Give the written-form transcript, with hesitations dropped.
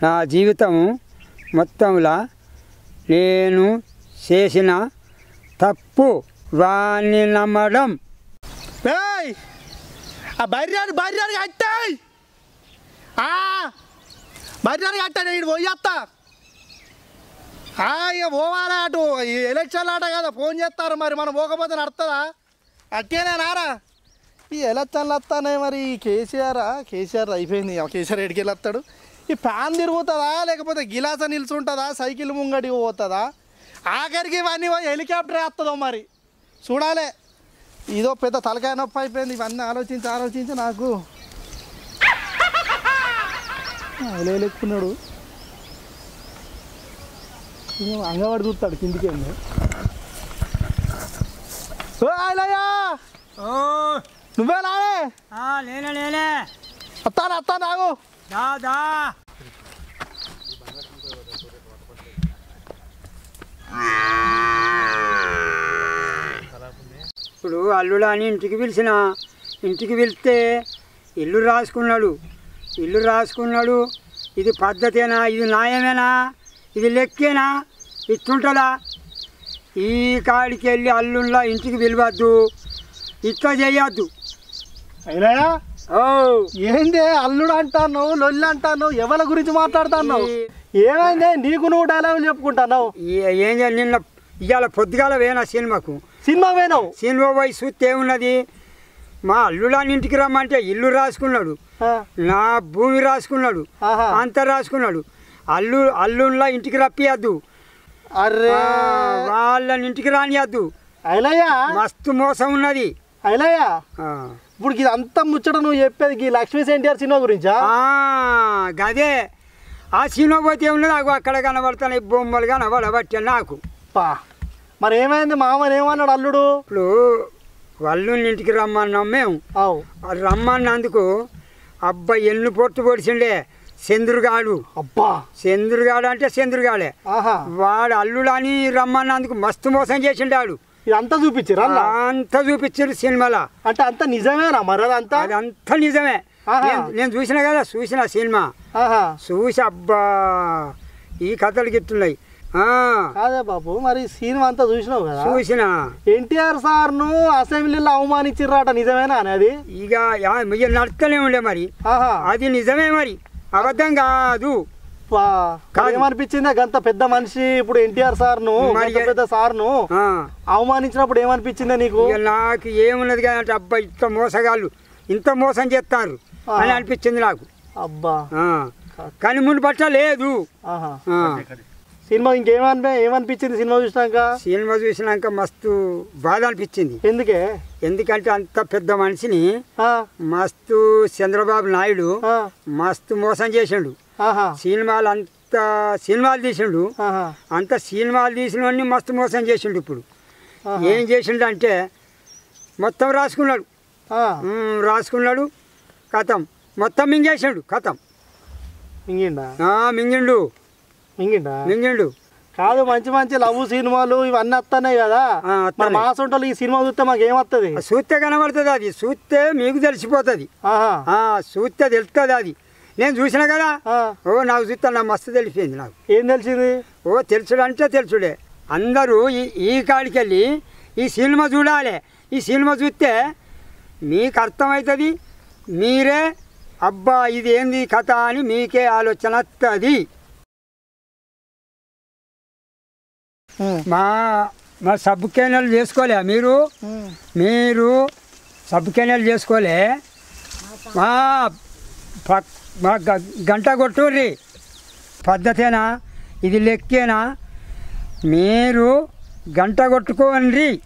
నా జీవితం మొత్తంలో నేను చేసిన తప్పు వాణ్ణి నమ్మడం. భార్యానికి కట్టాయి భార్యానికి కట్టాను ఇటు పోయేస్తా ఇక పోవాలా అటు ఎలక్షన్లు ఆట కదా ఫోన్ చేస్తారు మరి మనం పోకపోతే నడుతుందా అట్టేనేనారా ఈ ఎలక్షన్లు వస్తానే మరి కేసీఆర్ అయిపోయింది కేసీఆర్ ఎడికి వెళ్ళొస్తాడు ఈ ఫ్యాన్ తిరుగుతుందా లేకపోతే గిలాస నిల్చుంటుందా సైకిల్ ముంగడికి పోతుందా ఆఖరికి ఇవన్నీ హెలికాప్టర్ వేస్తుందో మరి చూడాలి ఇదో పెద్ద తలకాయ నొప్పి అయిపోయింది ఇవన్నీ ఆలోచించి నాకు లేకున్నాడు అంగవాడు చూస్తాడు కిందికి నువ్వే నేనే వస్తాను నాకు దాదా ఇప్పుడు అల్లుడా అని ఇంటికి పిలిస్తే ఇల్లు రాసుకున్నాడు ఇది పద్ధతేనా ఇది న్యాయమేనా ఇది లెక్కేనా ఇట్టుంటుందా ఈ కాడికి వెళ్ళి అల్లుళ్ళ ఇంటికి పిలవద్దు ఇట్లా చేయొద్దు అయినా ఏంది అల్లుడు అంటాను లొల్లి అంటాను ఎవరి గురించి మాట్లాడుతాను ఏమైంది నీకు నువ్వు డైలాగులు చెప్పుకుంటాను ఏం నిన్న ఇవాళ పొద్దుగాల వేనా సినిమా పోయినావు సినిమా పోయి చూస్తే ఏమున్నది మా అల్లుడాని ఇంటికి రమ్మంటే ఇల్లు రాసుకున్నాడు నా భూమి రాసుకున్నాడు అంతా రాసుకున్నాడు అల్లుళ్ళ ఇంటికి రప్పియద్దు అరే వాళ్ళని ఇంటికి రానియద్దు అయిలయ్యా మస్తు మోసం ఉన్నది అయిలయ్యా ఇప్పుడు ఇది అంతా ముచ్చట నువ్వు చెప్పేది లక్ష్మీ ఎన్టీఆర్ సినిమా గురించా గదే ఆ సినిమా పోతే ఉన్నది అక్కడ కనబడుతున్నాయి బొమ్మలు కనబడబట్టే నాకు మరి ఏమైంది మామని ఏమన్నాడు అల్లుడు ఇప్పుడు అల్లుని ఇంటికి రమ్మన్నాం మేము రమ్మన్నందుకు అబ్బా ఎన్ను పొట్టు పొడిచిండే చంద్రుగాడు అంటే చంద్రుగాడే వాడు అల్లుడని రమ్మన్నందుకు మస్తు మోసం చేసిండాడు ఇదంతా చూపించారు అంతా చూపించారు సినిమాలో అంటే అంత నిజమేనా మరి అదంతా నిజమే నేను చూసిన కదా సినిమా చూసి అబ్బా ఈ కథలు గిట్టున్నాయి అదే బాబు మరి సినిమా అంతా చూసినావు కదా చూసినా ఎన్టీఆర్ సార్ ను అసెంబ్లీలో అవమానించిర్రాట నిజమేనా అనేది ఇక నడుస్తూనే ఉండే మరి అది నిజమే మరి అబద్ధం కాదు ఏమనిపించింది గంత పెద్ద మనిషి ఇప్పుడు ఎన్టీఆర్ సార్ ను పెద్ద సార్ ను అవమానించినప్పుడు ఏమనిపించిందే నీకు నాకు ఏమున్నది కదంటే అబ్బా ఇంత మోసం చేస్తారు అని అనిపించింది నాకు అబ్బా కానీ ముందు పట్ల లేదు సినిమా ఏమనిపించింది సినిమా చూసినాక మస్తు బాధ అనిపించింది ఎందుకంటే అంత పెద్ద మనిషిని మస్తు చంద్రబాబు నాయుడు మస్తు మోసం చేసిండు సినిమాలు తీసిండు అంత సినిమాలు తీసిన మస్తు మోసం చేసిండు ఇప్పుడు ఏం చేసిండు అంటే మొత్తం రాసుకున్నాడు కథం మొత్తం మింగేసాడు కథం మింగిండు కాదు మంచి లవ్ సినిమాలు ఇవన్నీ వస్తున్నాయి కదా మా సొంటలు ఈ సినిమా చూస్తే మాకు ఏమవుతుంది చూస్తే కనబడుతుంది అది చూస్తే మీకు తెలిసిపోతుంది చూస్తే తెలుస్తుంది అది నేను చూసినా కదా నాకు చూస్తే నా మస్తు తెలిసిపోయింది నాకు ఏం తెలిసింది తెలుసుడు అంటే తెలుసుడే అందరూ ఈ కాడికి వెళ్ళి ఈ సినిమా చూడాలి ఈ సినిమా చూస్తే మీకు అర్థమవుతుంది మీరే అబ్బా ఇది ఏంది కథ అని మీకే ఆలోచన వస్తుంది మా సబ్ కెనాల్ చేసుకోలే మీరు సబ్ కెనాల్ చేసుకోలే మా గంట కొట్టుర్రి పద్ధతేనా ఇది లెక్కేనా మీరు గంట కొట్టుకోండి